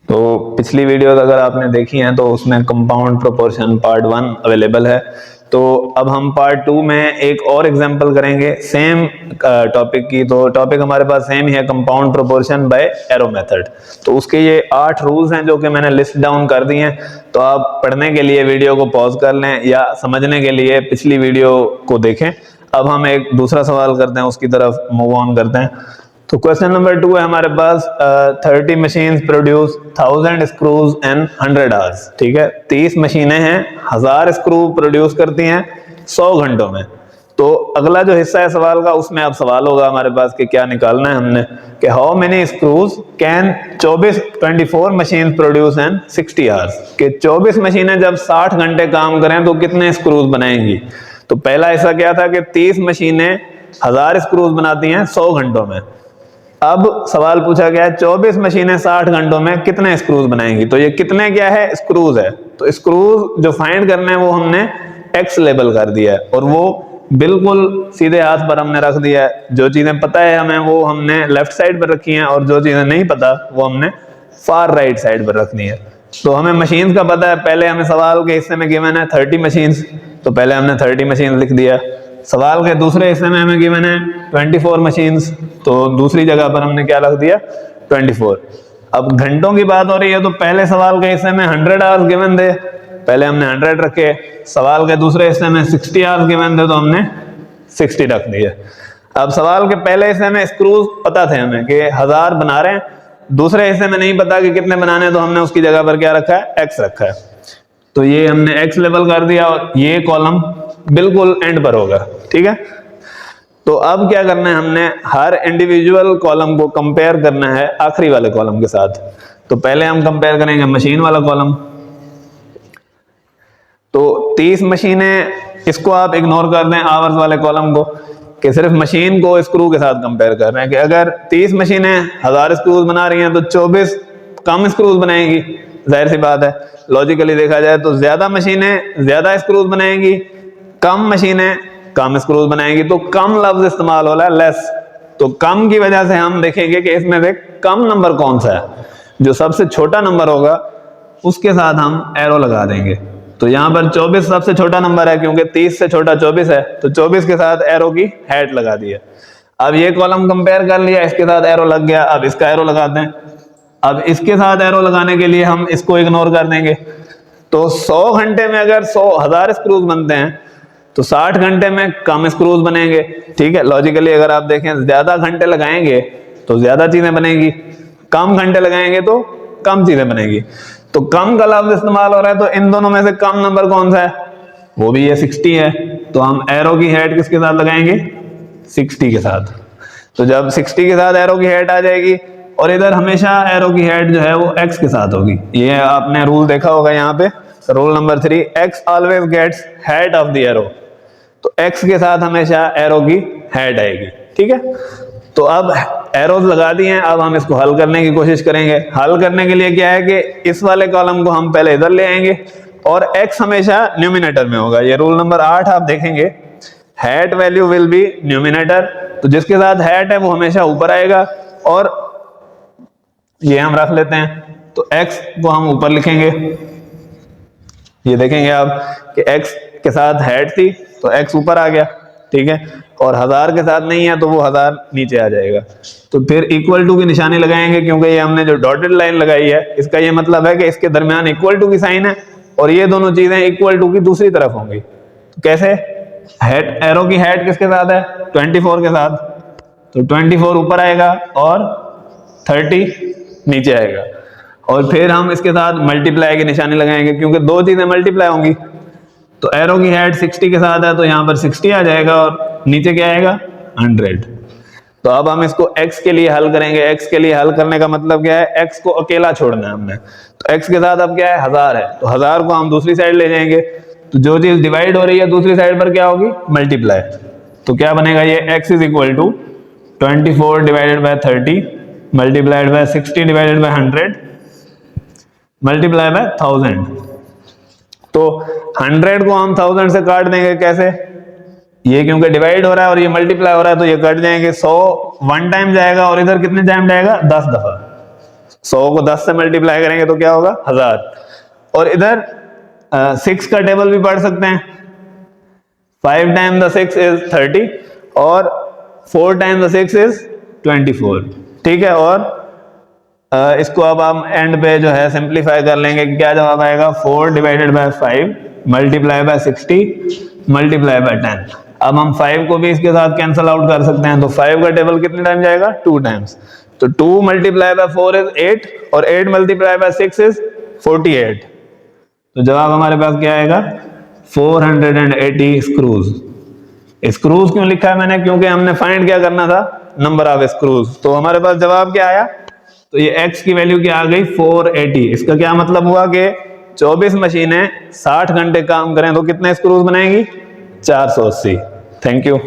तो पिछली वीडियोस अगर आपने देखी हैं तो उसमें कंपाउंड प्रोपोर्शन पार्ट 1 अवेलेबल है। तो अब हम पार्ट 2 में एक और एग्जांपल करेंगे सेम टॉपिक की। तो टॉपिक हमारे पास सेम ही है, compound proportion bye arrow method. तो उसके ये 8 रूल्स हैं जो कि मैंने लिस्ट डाउन कर दिए हैं। तो आप पढ़ने के लिए वीडियो को पॉज कर लें या समझने के लिए पिछली वीडियो को देखें। अब हम एक दूसरा सवाल करते हैं, उसकी तरफ मूव ऑन करते हैं। तो क्वेश्चन नंबर 2 है हमारे पास, 30 मशीन्स प्रोड्यूस 1000 स्क्रूज इन 100 आवर्स। ठीक है, 30 मशीनें हैं, 1000 स्क्रू प्रोड्यूस करती हैं 100 घंटों में। तो अगला जो हिस्सा है सवाल का, उसमें अब सवाल होगा हमारे पास कि क्या निकालना है हमने, कि how many screws can 24 machine produce in 60 hours. कि 24 मशीनें जब 60 घंटे काम करें तो कितने स्क्रूज बनाएंगी। तो पहला हिस्सा क्या था कि 30 मशीनें 1000 स्क्रूज बनाती हैं 100 घंटों में। अब सवाल पूछा गया है 24 मशीनें 60 घंटों में कितने स्क्रूज बनाएंगी। तो ये कितने क्या है, स्क्रूज है। तो स्क्रूज जो फाइंड करने हैं वो हमने एक्स लेबल कर दिया है और वो बिल्कुल सीधे हाथ पर हमने रख दिया है। जो चीजें पता है हमें वो हमने लेफ्ट साइड पर रखी हैं और जो चीजें नहीं पता वो हमने फार राइट साइड पर रखनी है। तो हमें मशीन्स का पता है, पहले हमें सवाल के हिस्से में गिवन है 30 मशीन्स, तो पहले हमने 30 मशीन लिख दिया। सवाल के दूसरे हिस्से में हमें गिवन है 24 मशीन्स, तो दूसरी जगह पर हमने क्या रख दिया 24। अब घंटों की बात हो रही है तो पहले सवाल के हिस्से में 100 आवर्स गिवन थे, पहले हमने 100 रखे। सवाल के दूसरे हिस्से में 60 आवर्स गिवन थे तो हमने 60 रख दिए। अब सवाल के पहले हिस्से में स्क्रूज पता थे हमें कि 1000 बना रहे हैं, दूसरे हिस्से में नहीं पता कि कितने बनाने हैं, तो हमने उसकी जगह पर क्या रखा है, एक्स रखा है। तो ये हमने एक्स लेवल कर दिया और ये कॉलम बिल्कुल एंड पर होगा। ठीक है, तो अब क्या करना है, हमने हर इंडिविजुअल कॉलम को कंपेयर करना है आखिरी वाले कॉलम के साथ। तो पहले हम कंपेयर करेंगे मशीन वाला कॉलम। तो 30 मशीनें, इसको आप इग्नोर कर दें आवर्स वाले कॉलम को, कि सिर्फ मशीन को स्क्रू के साथ कंपेयर कर रहे हैं। कि अगर 30 मशीनें 1000 स्क्रूज बना रही हैं तो 24 कम स्क्रूज बनाएंगी, जाहिर सी बात है। लॉजिकली देखा जाए तो ज्यादा मशीनें ज्यादा स्क्रूज बनाएंगी, कम मशीनें कम स्क्रूज बनाएंगी। तो कम लफ्ज इस्तेमाल हो रहा है, लेस। तो कम की वजह से हम देखेंगे कि इसमें से कम नंबर कौन सा है, जो सबसे छोटा नंबर होगा उसके साथ हम एरो लगा देंगे। तो यहाँ पर 24 सबसे छोटा नंबर है क्योंकि 30 से छोटा 24 है, तो 24 के साथ एरो की हैट लगा दिया। अब ये कॉलम कंपेयर कर लिया, इसके साथ एरो लग गया, अब इसका एरो लगाते हैं। अब इसके साथ एरो लगाने के लिए हम इसको इग्नोर कर देंगे। तो 100 घंटे में अगर 1000 स्क्रूज बनते हैं तो 60 घंटे में कम स्क्रूज बनेंगे। ठीक है, लॉजिकली अगर आप देखें ज्यादा घंटे लगाएंगे तो ज्यादा चीजें बनेंगी, कम घंटे लगाएंगे तो कम चीजें बनेगी। तो कम का लफ्ज इस्तेमाल हो रहा है, तो इन दोनों में से कम नंबर कौन सा है, वो भी ये 60 है। तो हम एरो की हेड किसके साथ लगाएंगे, 60 के साथ। तो जब 60 के साथ एरो की हेड आ जाएगी, और इधर हमेशा एरो की हेड जो है वो एक्स के साथ होगी। ये आपने रूल देखा होगा यहाँ पे, rule number 3, X always gets head of the arrow. तो एक्स के साथ हमेशा एरो की हेड आएगी। ठीक है, तो अब एरोज लगा दिए हैं, अब हम इसको हल करने की कोशिश करेंगे। हल करने के लिए क्या है कि इस वाले कॉलम को हम पहले इधर ले आएंगे और x हमेशा न्यूमिनेटर में होगा। ये रूल नंबर 8 आप देखेंगे, hat value will be numerator. तो जिसके साथ हैट है वो हमेशा ऊपर आएगा, और ये हम रख लेते हैं। तो x को हम ऊपर लिखेंगे, ये देखेंगे आप कि x के साथ हैट थी तो x ऊपर आ गया। ठीक है, और 1000 के साथ नहीं है तो वो 1000 नीचे आ जाएगा। तो फिर इक्वल टू की निशानी लगाएंगे, क्योंकि ये हमने जो डॉटेड लाइन लगाई है इसका ये मतलब है कि इसके दरमियान इक्वल टू की साइन है और ये दोनों चीजें इक्वल टू की दूसरी तरफ होंगी। तो कैसे, हेड, एरो की हेड किसके साथ है, 24 के साथ। तो 24 ऊपर आएगा और 30 नीचे आएगा। और फिर हम इसके साथ मल्टीप्लाई की निशानी लगाएंगे, क्योंकि दो चीजें मल्टीप्लाई होंगी। तो एरो की हेड 60 के साथ है तो यहाँ पर 60 आ जाएगा और नीचे क्या आएगा, 100। तो अब हम इसको x के लिए हल करेंगे। x के लिए हल करने का मतलब क्या है, x को अकेला छोड़ना है हमने। तो x के साथ अब क्या है, 1000 है, तो 1000 को हम दूसरी साइड ले जाएंगे। तो जो चीज डिवाइड हो रही है दूसरी साइड पर क्या होगी, मल्टीप्लाई। तो क्या बनेगा, ये x is equal to 24 divided by 30 multiplied by 60 divided by 100 multiply by 1000। तो 100 को हम 1000 से काट देंगे, कैसे, ये क्योंकि डिवाइड हो रहा है और ये मल्टीप्लाई हो रहा है तो ये कट जाएंगे। 100 वन टाइम जाएगा और इधर कितने टाइम जाएगा, 10 दफा। 100 को 10 से मल्टीप्लाई करेंगे तो क्या होगा 1000। और इधर 6 का टेबल भी पढ़ सकते हैं। 5 टाइम द 6 इज 30 और 4 टाइम द 6 इज 24। ठीक है, और इसको अब हम एंड पे जो है सिंप्लीफाई कर लेंगे। क्या जवाब आएगा 4 divided by 5 multiply by 60 multiply by 10। अब हम 5 को भी इसके साथ कैंसिल आउट कर सकते हैं, तो 5 का टेबल कितने टाइम जाएगा 2 टाइम्स। तो 2 मल्टीप्लाई बाय 4 इज 8 और 8 मल्टीप्लाई बाय 6 इज 48। तो जवाब हमारे पास क्या आएगा 480 स्क्रूज। स्क्रूज क्यों लिखा है मैंने, क्योंकि हमने फाइंड क्या करना था नंबर ऑफ स्क्रूज। तो हमारे पास जवाब क्या आया, तो ये x की वैल्यू क्या आ गई 480। इसका क्या मतलब हुआ कि 24 मशीनें 60 घंटे काम करें तो कितने स्क्रूज बनाएंगी 480। Thank you.